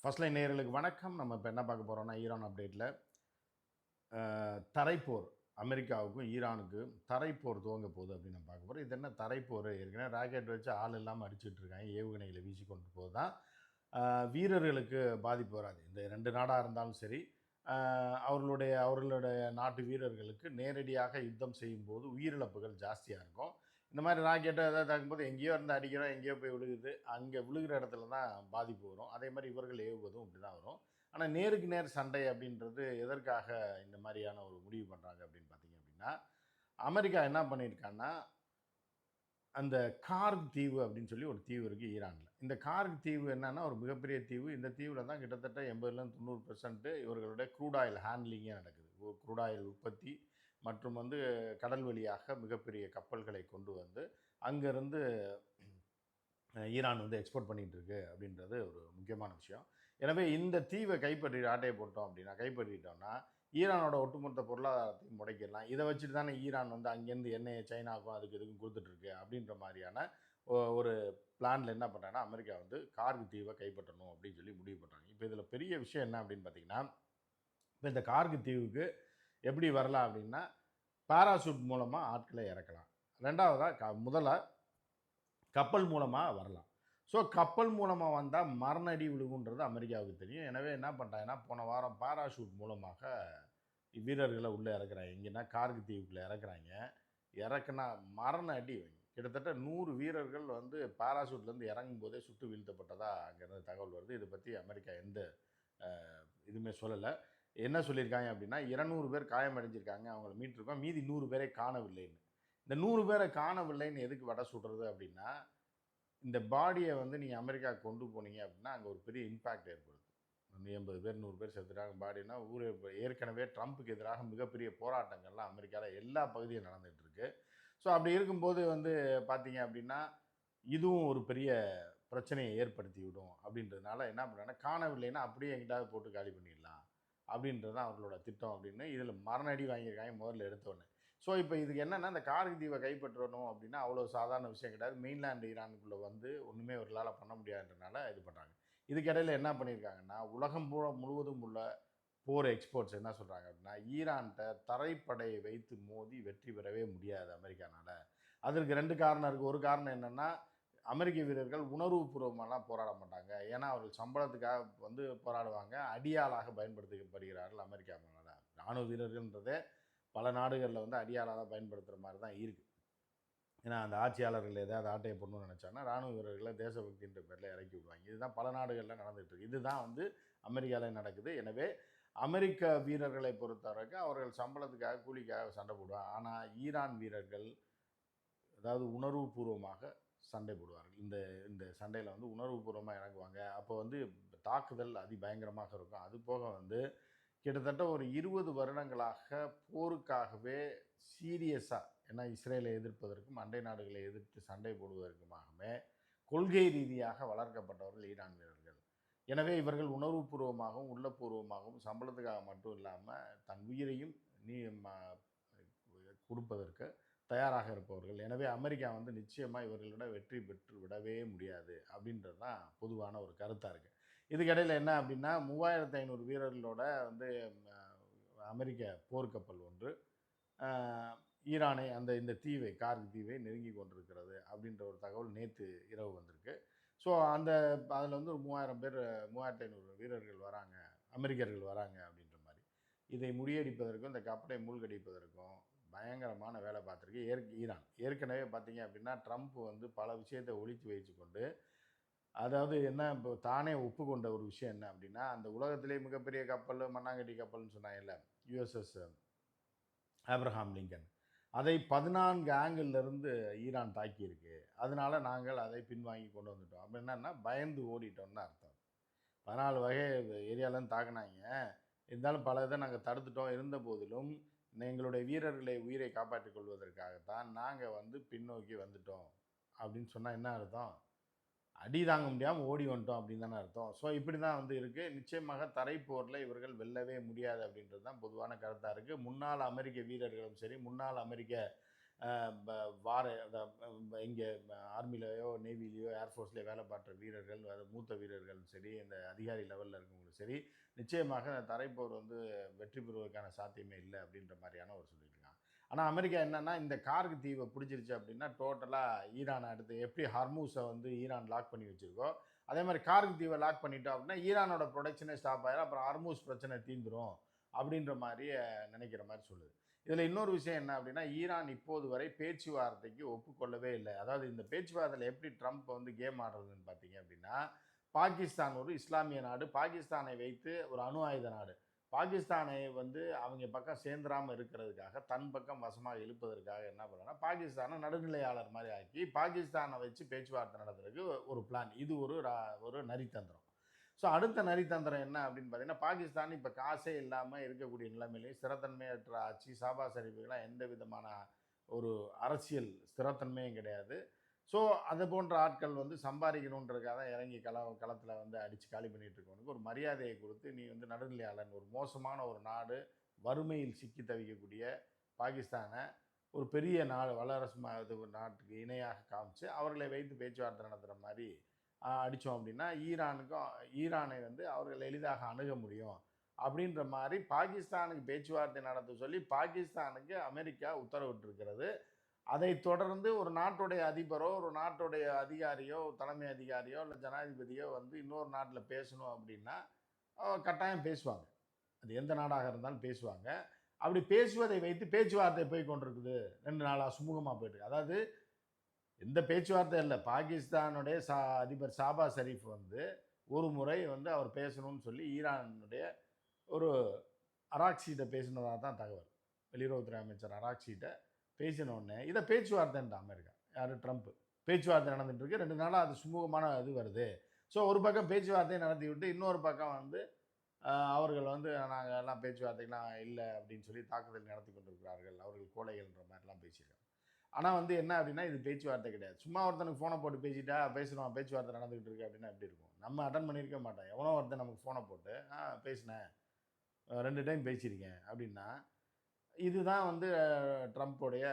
First line நேயர்களுக்கு வணக்கம். நம்ம இப்போ என்ன பார்க்க போகிறோம்னா, ஈரான் அப்டேட்டில் தரைப்போர் அமெரிக்காவுக்கும் ஈரானுக்கும் தரைப்போர் துவங்க போகுது அப்படின்னு நம்ம பார்க்க போகிறோம். இது என்ன தரைப்போர்? ஏற்கனவே ராக்கெட் வச்சு ஆள் இல்லாமல் அடிச்சுட்டு இருக்காங்க. ஏவுகணைகளை வீசி கொண்டு போது தான் வீரர்களுக்கு பாதிப்பு வராது. இந்த 2 நாடாக இருந்தாலும் சரி, அவர்களுடைய நாட்டு வீரர்களுக்கு நேரடியாக யுத்தம் செய்யும்போது உயிரிழப்புகள் ஜாஸ்தியாக இருக்கும். இந்த மாதிரி ராக்கெட்டை ஏதாவது தாக்கும்போது எங்கேயோ இருந்து அடிக்கிறோம், எங்கேயோ போய் விழுகுது. அங்கே விழுகிற இடத்துல தான் பாதிப்பு வரும். அதே மாதிரி இவர்கள் ஏவுவதும் இப்படி தான் வரும். ஆனால் நேருக்கு நேர் சண்டை அப்படின்றது எதற்காக இந்த மாதிரியான ஒரு முடிவு பண்ணுறாங்க அப்படின்னு பார்த்தீங்க அப்படின்னா, அமெரிக்கா என்ன பண்ணியிருக்கான்னா, அந்த கார்க் தீவு அப்படின்னு சொல்லி ஒரு தீவு இருக்குது ஈரானில். இந்த கார்க் தீவு என்னன்னா ஒரு மிகப்பெரிய தீவு. இந்த தீவில் தான் கிட்டத்தட்ட 80லேருந்து 90% இவர்களுடைய க்ரூட் ஆயில் ஹேண்ட்லிங்கே நடக்குது. க்ரூட் ஆயில் உற்பத்தி மற்றும் கடல் வழியாக மிகப்பெரிய கப்பல்களை கொண்டு வந்து அங்கேருந்து ஈரான் எக்ஸ்போர்ட் பண்ணிகிட்டு இருக்கு அப்படின்றது ஒரு முக்கியமான விஷயம். எனவே இந்த தீவை ஆட்டையை போட்டோம் அப்படின்னா, கைப்பற்றிட்டோம்னா ஈரானோட ஒட்டுமொத்த பொருளாதாரத்தையும் முடக்கிடலாம். இதை வச்சுட்டு தானே ஈரான் அங்கேருந்து எண்ணெயை சைனாவுக்கும் அதுக்கு இதுக்கும் கொடுத்துட்ருக்கு அப்படின்ற மாதிரியான ஒரு பிளானில் என்ன பண்ணுறாங்கன்னா, அமெரிக்கா கார்க் தீவை கைப்பற்றணும் அப்படின்னு சொல்லி முடிவு பண்ணுறாங்க. இப்போ இதில் பெரிய விஷயம் என்ன அப்படின்னு பார்த்தீங்கன்னா, இப்போ இந்த கார்க் தீவுக்கு எப்படி வரலாம் அப்படின்னா, பாராசூட் மூலமாக ஆட்களை இறக்கலாம். ரெண்டாவதாக முதல்ல கப்பல் மூலமாக வரலாம். ஸோ கப்பல் மூலமாக வந்தால் மரண அடி விழுகுன்றது அமெரிக்காவுக்கு தெரியும். எனவே என்ன பண்ணுறாங்கன்னா, போன வாரம் பாராஷூட் மூலமாக வீரர்களை உள்ளே இறக்குறாங்க. எங்கன்னா கார்க் தீவுக்குள்ளே இறக்குறாங்க. இறக்குனா மரண அடி கிட்டத்தட்ட 100 வீரர்கள் பாராசூட்லேருந்து இறங்கும் போதே சுட்டு வீழ்த்தப்பட்டதா அங்கேருந்து தகவல் வருது. இதை பற்றி அமெரிக்கா எந்த இதுவுமே சொல்லலை. என்ன சொல்லியிருக்காங்க அப்படின்னா, 200 பேர் காயமடைஞ்சிருக்காங்க, அவங்கள மீட்டிருக்கோம், மீதி 100 பேரை காணவில்லைன்னு. இந்த 100 பேரை காணவில்லைன்னு எதுக்கு வடை சுடுறது அப்படின்னா, இந்த பாடியை நீங்கள் அமெரிக்கா கொண்டு போனீங்க அப்படின்னா அங்கே ஒரு பெரிய இம்பேக்ட் ஏற்படுது. 80 பேர் 100 பேர் செத்துட்டாங்க பாடினா ஊரே. ஏற்கனவே ட்ரம்ப்புக்கு எதிராக மிகப்பெரிய போராட்டங்கள்லாம் அமெரிக்காவில் எல்லா பகுதியும் நடந்துகிட்டு இருக்கு. ஸோ அப்படி இருக்கும்போது பார்த்தீங்க அப்படின்னா இதுவும் ஒரு பெரிய பிரச்சனையை ஏற்படுத்தி விடும் அப்படின்றதுனால என்ன பண்ணுறாங்கன்னா, காணவில்லைன்னா அப்படியே எங்கிட்டாவது போட்டு காலி பண்ணிடலாம் அப்படின்றது தான் அவர்களோட திட்டம் அப்படின்னு இதில் மரணடி வாங்கியிருக்காங்க முதல்ல எடுத்தோடனே. ஸோ இப்போ இதுக்கு என்னென்னா, இந்த கார்க் தீவை கைப்பற்றணும் அப்படின்னா அவ்வளோ சாதாரண விஷயம் கிடையாது. மெயின்லேண்ட் ஈரானுக்குள்ளே ஒன்றுமே அவர்களால் பண்ண முடியாதுன்றனால இது பண்ணுறாங்க. இதுக்கிடையில் என்ன பண்ணியிருக்காங்கன்னா, உலகம் முழுவதும் உள்ள போர் எக்ஸ்போர்ட்ஸ் என்ன சொல்கிறாங்க அப்படின்னா, ஈரான்கிட்ட தரைப்படையை வைத்து மோதி வெற்றி பெறவே முடியாது அமெரிக்கானால். அதற்கு 2 காரணம் இருக்குது. ஒரு காரணம் என்னென்னா, அமெரிக்க வீரர்கள் உணர்வுபூர்வமாலாம் போராட மாட்டாங்க. ஏன்னா அவர்கள் சம்பளத்துக்காக போராடுவாங்க. அடியாளாக பயன்படுத்தப்படுகிறார்கள் அமெரிக்காவினால். இராணுவ வீரர்கள்ன்றதே பல நாடுகளில் அடியாளாக தான் பயன்படுத்துகிற மாதிரி தான் இருக்குது. ஏன்னா அந்த ஆட்சியாளர்கள் ஏதாவது ஆட்டையை போடணும்னு நினச்சாங்கன்னா ராணுவ வீரர்களை தேசபக்தின்ற பேரில் இறக்கி விடுவாங்க. இதுதான் பல நாடுகளில் நடந்துகிட்டு இருக்குது. இதுதான் அமெரிக்காவில் நடக்குது. எனவே அமெரிக்க வீரர்களை பொறுத்தவரைக்கும் அவர்கள் சம்பளத்துக்காக கூலிக்காக சண்டை போடுவாங்க. ஆனால் ஈரான் வீரர்கள் அதாவது உணர்வுபூர்வமாக சண்டை போடுவார்கள். இந்த இந்த சண்டையில் உணர்வுபூர்வமாக இறங்குவாங்க. அப்போ தாக்குதல் அதிபயங்கரமாக இருக்கும். அது போக கிட்டத்தட்ட ஒரு 20 வருடங்களாக போருக்காகவே சீரியஸாக, ஏன்னா இஸ்ரேலை எதிர்ப்பதற்கும் அண்டை நாடுகளை எதிர்த்து சண்டை போடுவதற்குமாகவே கொள்கை ரீதியாக வளர்க்கப்பட்டவர்கள் ஈரான் வீரர்கள். எனவே இவர்கள் உணர்வுபூர்வமாகவும் உள்ளபூர்வமாகவும் சம்பளத்துக்காக மட்டும் இல்லாமல் தன் உயிரையும் கொடுப்பதற்கு தயாராக இருப்பவர்கள். எனவே அமெரிக்கா நிச்சயமாக இவர்களிடம் வெற்றி பெற்று விடவே முடியாது அப்படின்றது தான் பொதுவான ஒரு கருத்தாக இருக்குது. இதுக்கிடையில் என்ன அப்படின்னா, 3500 வீரர்களோட அமெரிக்க போர்க்கப்பல் ஒன்று ஈரானை இந்த தீவை கார்க் தீவை நெருங்கி கொண்டிருக்கிறது அப்படின்ற ஒரு தகவல் நேற்று இரவு வந்திருக்கு. ஸோ அதில் ஒரு 3000 பேர் 3500 வீரர்கள் வராங்க, அமெரிக்கர்கள் வராங்க அப்படின்ற மாதிரி. இதை முறியடிப்பதற்கும் இந்த கப்பலை மூழ்கடிப்பதற்கும் பயங்கரமான வேலை பார்த்துருக்கு ஈரான். ஏற்கனவே பார்த்தீங்க அப்படின்னா ட்ரம்ப் பல விஷயத்தை ஒழித்து வைத்து கொண்டு, அதாவது என்ன, இப்போ தானே ஒப்புக்கொண்ட ஒரு விஷயம் என்ன அப்படின்னா, அந்த உலகத்திலே மிகப்பெரிய கப்பல் மண்ணாங்கட்டி கப்பல்னு சொன்னாங்கல்ல, யுஎஸ்எஸ் ஆப்ரஹாம் லிங்கன், அதை 14 ஆங்கிளிலிருந்து ஈரான் தாக்கியிருக்கு. அதனால நாங்கள் அதை பின்வாங்கி கொண்டு வந்துட்டோம். அப்போ என்னன்னா பயந்து ஓடிட்டோம்னு அர்த்தம். 14 வகை ஏரியாவிலேருந்து தாக்குனாங்க. இருந்தாலும் பல இதை நாங்கள் தடுத்துட்டோம். இருந்த போதிலும் எங்களுடைய வீரர்களை உயிரை காப்பாற்றிக் கொள்வதற்காகத்தான் நாங்கள் பின்னோக்கி வந்துட்டோம் அப்படின்னு சொன்னால் என்ன அர்த்தம்? அடி தாங்க முடியாமல் ஓடி வந்துட்டோம் அப்படின்னு தானே அர்த்தம். ஸோ இப்படி தான் இருக்குது. நிச்சயமாக தரைப்போரில் இவர்கள் வெல்லவே முடியாது அப்படின்றது தான் பொதுவான கருத்தாக இருக்குது. முன்னாள் அமெரிக்க வீரர்களும் சரி, முன்னாள் அமெரிக்க வார இங்கே ஆர்மிலேயோ நேவிலேயோ ஏர்ஃபோர்ஸ்லேயோ வேலை பார்க்குற வீரர்கள், அது மூத்த வீரர்களும் சரி, இந்த அதிகாரி லெவலில் இருக்கவங்களும் சரி, நிச்சயமாக தரைப்போர் வந்து வெற்றி பெறுவதற்கான சாத்தியமே இல்லை அப்படின்ற மாதிரியான ஒரு சொல்லியிருக்காங்க. ஆனால் அமெரிக்கா என்னன்னா, இந்த கார்கு தீவை பிடிச்சிருச்சு அப்படின்னா டோட்டலாக ஈரானை அடுத்து எப்படி ஹர்மூஸை வந்து ஈரான் லாக் பண்ணி வச்சிருக்கோ, அதே மாதிரி கார்கு தீவை லாக் பண்ணிட்டோம் அப்படின்னா ஈரானோட ப்ரொடக்ஷனே ஸ்டாப் ஆயிடும். அப்புறம் ஹர்மூஸ் பிரச்சனை தீந்துரும் அப்படின்ற மாதிரி நினைக்கிற மாதிரி சொல்லுது. இதில் இன்னொரு விஷயம் என்ன அப்படின்னா, ஈரான் இப்போது வரை பேச்சுவார்த்தைக்கு ஒப்புக்கொள்ளவே இல்லை. அதாவது இந்த பேச்சுவார்த்தையில் எப்படி ட்ரம்ப் வந்து கேம் ஆடுறதுன்னு பார்த்தீங்க அப்படின்னா, பாகிஸ்தான் ஒரு இஸ்லாமிய நாடு, பாகிஸ்தானை வைத்து ஒரு அணு ஆயுத நாடு. பாகிஸ்தானை வந்து அவங்க பக்கம் சேர்ந்துராம இருக்கிறதுக்காக, தன் பக்கம் வசமாக இழுப்பதற்காக என்ன பண்ணாங்கன்னா, பாகிஸ்தானை நடுநிலையாளர் மாதிரி ஆக்கி, பாகிஸ்தானை வச்சு பேச்சுவார்த்தை நடத்துறதுக்கு ஒரு பிளான். இது ஒரு நரித்தந்திரம். ஸோ அடுத்த நரித்தந்திரம் என்ன அப்படின்னு பார்த்தீங்கன்னா, பாகிஸ்தான் இப்போ காசே இல்லாமல் இருக்கக்கூடிய நிலைமையிலேயும் ஸ்திரத்தன்மையற்ற ஆட்சி, ஷாபாஸ் ஷெரீஃபுக்கெல்லாம் எந்த விதமான ஒரு அரசியல் ஸ்திரத்தன்மையும் கிடையாது. ஸோ அது போன்ற ஆட்கள் வந்து சம்பாதிக்கணுன்றதுக்காக தான் இறங்கி களத்தில் வந்து அடித்து காலி பண்ணிட்டு இருக்கவனுக்கு ஒரு மரியாதையை கொடுத்து, நீ வந்து நடுநிலையாளன், ஒரு மோசமான ஒரு நாடு, வறுமையில் சிக்கி தவிக்கக்கூடிய பாகிஸ்தானை ஒரு பெரிய நாடு, வல்லரசு நாட்டுக்கு இணையாக காமிச்சு அவர்களை வைத்து பேச்சுவார்த்தை நடத்துகிற மாதிரி அடித்தோம் அப்படின்னா ஈரானை வந்து அவர்கள் எளிதாக அணுக முடியும் அப்படின்ற மாதிரி பாகிஸ்தானுக்கு பேச்சுவார்த்தை நடத்த சொல்லி பாகிஸ்தானுக்கு அமெரிக்கா உத்தரவிட்டிருக்கிறது. அதை தொடர்ந்து ஒரு நாட்டுடைய அதிபரோ, ஒரு நாட்டுடைய அதிகாரியோ, தலைமை அதிகாரியோ இல்லை ஜனாதிபதியோ வந்து இன்னொரு நாட்டில் பேசணும் அப்படின்னா கட்டாயம் பேசுவாங்க. அது எந்த நாடாக இருந்தாலும் பேசுவாங்க. அப்படி பேசுவதை வைத்து பேச்சுவார்த்தை போய் கொண்டிருக்குது. 2 நாளாக சுமூகமாக போயிட்டு. அதாவது எந்த பேச்சுவார்த்தை இல்லை. பாகிஸ்தானுடைய அதிபர் ஷாபாஸ் ஷெரீஃப் வந்து ஒரு முறை வந்து அவர் பேசணும்னு சொல்லி ஈரானுடைய ஒரு அராக்சிகிட்ட பேசினதாக தான் தகவல். வெளியுறவுத்துறை அமைச்சர் அராக்சிகிட்ட பேசினோடனே இதை பேச்சுவார்த்தைன்ற அமெரிக்கா, யார் ட்ரம்ப், பேச்சுவார்த்தை நடந்துட்டு இருக்கு. 2 நாளாக அது சுமூகமான இது வருது. ஸோ ஒரு பக்கம் பேச்சுவார்த்தையை நடத்தி விட்டு இன்னொரு பக்கம் வந்து அவர்கள் வந்து நாங்கள் எல்லாம் பேச்சுவார்த்தைக்கெலாம் இல்லை அப்படின்னு சொல்லி தாக்குதல் நடத்தி கொண்டிருக்கிறார்கள், அவர்கள் கோழைகள்ன்ற மாதிரிலாம் பேசியிருக்காங்க. ஆனால் வந்து என்ன அப்படின்னா, இது பேச்சுவார்த்தை கிடையாது. சும்மா ஒருத்தனுக்கு ஃபோனை போட்டு பேசிட்டா பேசுகிறோம், பேச்சுவார்த்தை நடந்துகிட்டு இருக்கு அப்படின்னா எப்படி இருக்கும்? நம்ம அட்டன் பண்ணியிருக்க மாட்டோம். எவனோ ஒருத்தன் நமக்கு ஃபோனை போட்டு பேசினேன், 2 டைம் பேசியிருக்கேன் அப்படின்னா, இதுதான் வந்து ட்ரம்ப்போடைய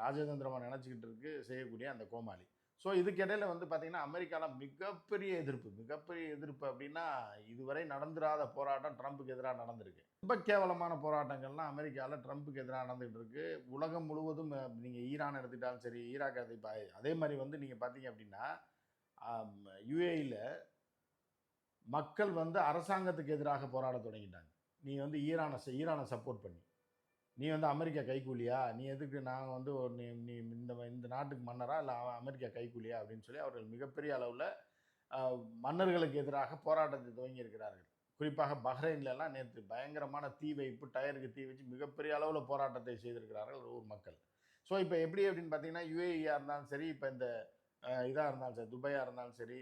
ராஜதந்திரமாக நினச்சிக்கிட்டு செய்யக்கூடிய அந்த கோமாளி. ஸோ இதுக்கிடையில் வந்து பார்த்திங்கன்னா, அமெரிக்காவில் மிகப்பெரிய எதிர்ப்பு அப்படின்னா, இதுவரை நடந்துராத போராட்டம் ட்ரம்ப்புக்கு எதிராக நடந்திருக்கு. ரொம்ப கேவலமான போராட்டங்கள்லாம் அமெரிக்காவில் ட்ரம்ப்புக்கு எதிராக நடந்துகிட்டு இருக்கு. உலகம் முழுவதும் நீங்கள் ஈரான் எடுத்துக்கிட்டாலும் சரி, ஈராக் அதே மாதிரி வந்து நீங்கள் பார்த்தீங்க அப்படின்னா, யுஏஇயில் மக்கள் வந்து அரசாங்கத்துக்கு எதிராக போராட தொடங்கிட்டாங்க. நீ வந்து ஈரானை சப்போர்ட் பண்ணி, நீ வந்து அமெரிக்கா கைக்கூலியா, நீ எதுக்கு நாங்கள் வந்து நீ நீ இந்த நாட்டுக்கு மன்னரா இல்லை அமெரிக்கா கைக்கூலியா அப்படின்னு சொல்லி அவர்கள் மிகப்பெரிய அளவில் மன்னர்களுக்கு எதிராக போராட்டத்தை துவங்கி இருக்கிறார்கள். குறிப்பாக பஹ்ரைன்லலாம் நேற்று பயங்கரமான தீ வைப்பு, டயருக்கு தீ வச்சு மிகப்பெரிய அளவில் போராட்டத்தை செய்திருக்கிறார்கள் ஊர் மக்கள். ஸோ இப்போ எப்படி அப்படின்னு பார்த்தீங்கன்னா, யுஏஇயாக இருந்தாலும் சரி, இப்போ இந்த இதாக இருந்தாலும் சரி, துபாயாக இருந்தாலும் சரி,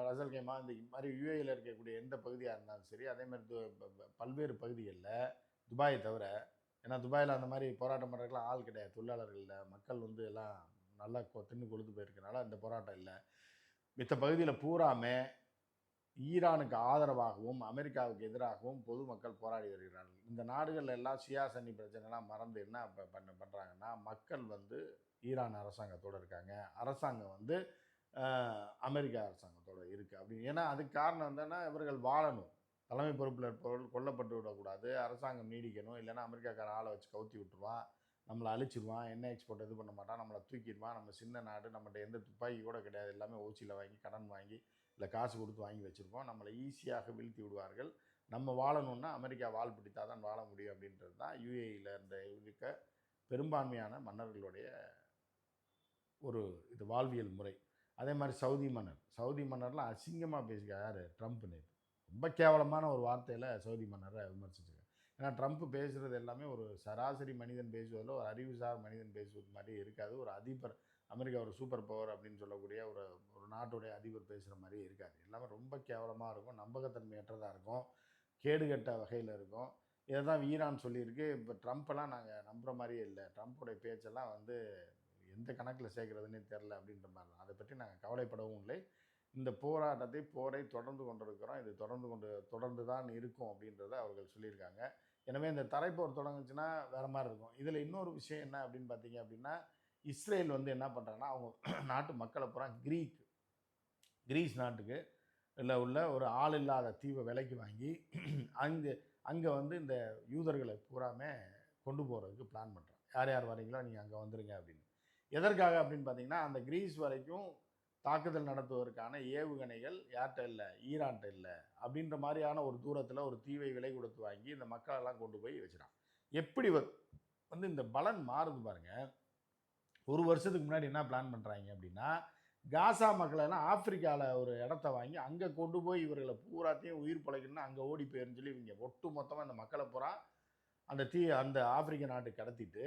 ரசல் கைமா இந்த மாதிரி யுஏஇயில் இருக்கக்கூடிய எந்த பகுதியாக இருந்தாலும் சரி, அதே மாதிரி பல்வேறு பகுதிகளில் துபாயை தவிர, ஏன்னா துபாயில் அந்த மாதிரி போராட்டம் பண்ணுறதுக்குலாம் ஆள் கிடையாது, தொழிலாளர்கள் இல்லை, மக்கள் வந்து எல்லாம் நல்லா தின்னு கொழுத்து போயிருக்கனால அந்த போராட்டம் இல்லை. மித்த பகுதியில் பூராமே ஈரானுக்கு ஆதரவாகவும் அமெரிக்காவுக்கு எதிராகவும் பொதுமக்கள் போராடி வருகிறார்கள். இந்த நாடுகள் எல்லாம் ஷியா சன்னி பிரச்சனைலாம் மறந்து என்ன பண்ணுறாங்கன்னா, மக்கள் வந்து ஈரான் அரசாங்கத்தோடு இருக்காங்க, அரசாங்கம் வந்து அமெரிக்கா அரசாங்கத்தோடு இருக்குது அப்படின்னு. ஏன்னா அதுக்கு காரணம் என்னன்னா, இவர்கள் வாழணும், தலைமை பொறுப்பில் இருப்பவர்கள் கொல்லப்பட்டு விடக்கூடாது, அரசாங்கம் நீடிக்கணும், இல்லைன்னா அமெரிக்காக்கார ஆளை வச்சு கவுத்தி விட்டுருவான், நம்மளை அழிச்சிடுவான், எண்ணெய் எக்ஸ்போர்ட் இது பண்ண மாட்டான், நம்மளை தூக்கிடுவான், நம்ம சின்ன நாடு, நம்மகிட்ட எந்த துப்பாக்கி கூட கிடையாது, எல்லாமே ஓசியில் வாங்கி கடன் வாங்கி இல்லை காசு கொடுத்து வாங்கி வச்சுருப்போம், நம்மளை ஈஸியாக வீழ்த்தி விடுவார்கள், நம்ம வாழணுன்னா அமெரிக்கா வால் பிடித்தா தான் வாழ முடியும் அப்படின்றது தான் யுஏஇயில் இருக்க பெரும்பான்மையான மன்னர்களுடைய ஒரு இது வாழ்வியல் முறை. அதே மாதிரி சவுதி மன்னர்லாம் அசிங்கமாக பேசிக்க யார் ட்ரம்ப் நேற்று ரொம்ப கேவலமான ஒரு வார்த்தையில் சவுதி மன்னரை விமர்சிச்சிருக்காங்க. ஏன்னா ட்ரம்ப் பேசுகிறது எல்லாமே ஒரு சராசரி மனிதன் பேசுவதில் ஒரு அறிவுசார் மனிதன் பேசுவது மாதிரி இருக்காது. ஒரு அதிபர், அமெரிக்கா ஒரு சூப்பர் பவர் அப்படின்னு சொல்லக்கூடிய ஒரு நாட்டுடைய அதிபர் பேசுகிற மாதிரியே இருக்காது. எல்லாமே ரொம்ப கேவலமாக இருக்கும், நம்பகத்தன்மையற்றதாக இருக்கும், கேடுகட்ட வகையில் இருக்கும். இதை தான் ஈரான் சொல்லியிருக்கு. இப்போ ட்ரம்ப்பெல்லாம் நாங்கள் நம்புகிற மாதிரியே இல்லை, ட்ரம்ப்புடைய பேச்செல்லாம் வந்து எந்த கணக்கில் சேர்க்குறதுன்னே தெரில அப்படின்ற மாதிரி தான். அதை பற்றி நாங்கள் கவலைப்படவும் இல்லை. இந்த போரை தொடர்ந்து கொண்டிருக்கிறோம், இது தொடர்ந்து தான் இருக்கும் அப்படின்றத அவர்கள் சொல்லியிருக்காங்க. எனவே இந்த தரைப்போர் தொடங்குச்சுன்னா வேற மாதிரி இருக்கும். இதில் இன்னொரு விஷயம் என்ன அப்படின்னு பார்த்தீங்க அப்படின்னா, இஸ்ரேல் வந்து என்ன பண்ணுறாங்கன்னா, அவங்க நாட்டு மக்களை பூரா கிரீஸ் நாட்டுக்கு உள்ள ஒரு ஆள் இல்லாத தீவை விலைக்கு வாங்கி அங்கே அங்கே வந்து இந்த யூதர்களை பூராமே கொண்டு போகிறதுக்கு பிளான் பண்ணுறான். யார் யார் வரீங்களோ நீங்கள் அங்கே வந்துருங்க அப்படின்னு. எதற்காக அப்படின்னு பார்த்தீங்கன்னா, அந்த கிரீஸ் வரைக்கும் தாக்குதல் நடத்துவதற்கான ஏவுகணைகள் யார்கிட்ட இல்லை, ஈரான்கிட்ட இல்லை அப்படின்ற மாதிரியான ஒரு தூரத்தில் ஒரு தீவை விலை கொடுத்து வாங்கி இந்த மக்களெல்லாம் கொண்டு போய் வச்சுட்டான். எப்படி வந்து இந்த பலன் மாறுது பாருங்க. ஒரு வருஷத்துக்கு முன்னாடி என்ன பிளான் பண்ணுறாங்க அப்படின்னா, காசா மக்களெல்லாம் ஆப்பிரிக்காவில் ஒரு இடத்த வாங்கி அங்கே கொண்டு போய் இவர்களை பூராத்தையும் உயிர் பிழைக்கணும்னு அங்கே ஓடி போயிருன்னு சொல்லி இவங்க ஒட்டு மொத்தமாக அந்த மக்களை பூரா அந்த ஆப்பிரிக்க நாட்டுக்கு கடத்திட்டு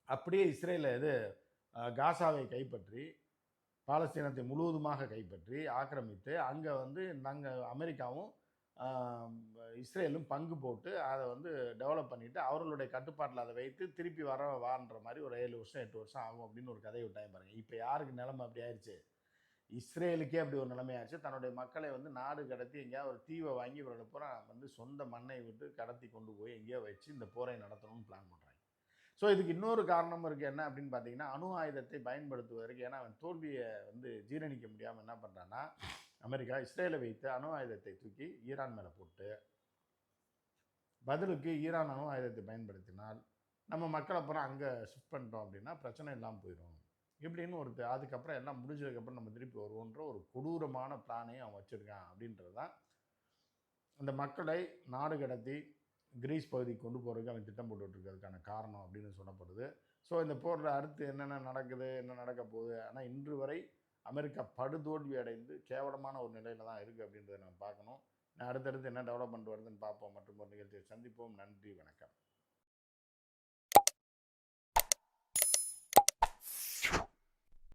அப்படியே இஸ்ரேலில் காசாவை கைப்பற்றி பாலஸ்தீனத்தை முழுவதுமாக கைப்பற்றி ஆக்கிரமித்து அங்கே வந்து நாங்கள் அமெரிக்காவும் இஸ்ரேலும் பங்கு போட்டு அதை வந்து டெவலப் பண்ணிவிட்டு அவர்களுடைய கட்டுப்பாட்டில் அதை வைத்து திருப்பி வான்ற மாதிரி ஒரு 7 வருஷம் 8 வருஷம் ஆகும் அப்படின்னு ஒரு கதையை விட்டாங்க பாருங்கள். இப்போ யாருக்கு நிலைமை அப்படி ஆயிடுச்சு? இஸ்ரேலுக்கே அப்படி ஒரு நிலைமையாச்சு. தன்னுடைய மக்களை வந்து நாடு கடத்தி எங்கேயாவது ஒரு தீவை வாங்கி இவர்களை பூரா வந்து சொந்த மண்ணை விட்டு கடத்தி கொண்டு போய் எங்கேயோ வச்சு இந்த போரை நடத்தணும்னு பிளான் பண்ணுறாங்க. ஸோ இதுக்கு இன்னொரு காரணமும் இருக்குது. என்ன அப்படின்னு பார்த்தீங்கன்னா, அணு ஆயுதத்தை பயன்படுத்துவதற்கு. ஏன்னா அவன் தோல்வியை வந்து ஜீரணிக்க முடியாமல் என்ன பண்ணுறான்னா, அமெரிக்கா இஸ்ரேலை வைத்து அணு ஆயுதத்தை தூக்கி ஈரான் மேலே போட்டு பதிலுக்கு ஈரான் அணு ஆயுதத்தை பயன்படுத்தினால் நம்ம மக்களை அப்புறம் அங்கே ஷிஃப்ட் பண்ணிட்டோம் அப்படின்னா பிரச்சனை இல்லாமல் போயிடும் இப்படின்னு அதுக்கப்புறம் எல்லாம் முடிஞ்சதுக்கப்புறம் நம்ம திருப்பி வருவோன்ற ஒரு கொடூரமான பிளானையும் அவன் வச்சுருக்கான். அப்படின்றது தான் அந்த மக்களை நாடு கடத்தி கிரீஸ் பகுதிக்கு கொண்டு போகிறதுக்கு அவன் திட்டம் போட்டுட்ருக்கிறதுக்கான காரணம் அப்படின்னு சொல்லப்படுது. ஸோ இந்த போரில் அடுத்து என்னென்ன நடக்குது, என்ன நடக்க போகுது. ஆனால் இன்று வரை அமெரிக்கா படுதோல்வி அடைந்து கேவலமான ஒரு நிலையில் தான் இருக்குது அப்படின்றத நம்ம பார்க்கணும். அடுத்தடுத்து என்ன டெவலப்மெண்ட் வருதுன்னு பார்ப்போம். மற்றும் ஒரு நிகழ்ச்சியை சந்திப்போம். நன்றி, வணக்கம்.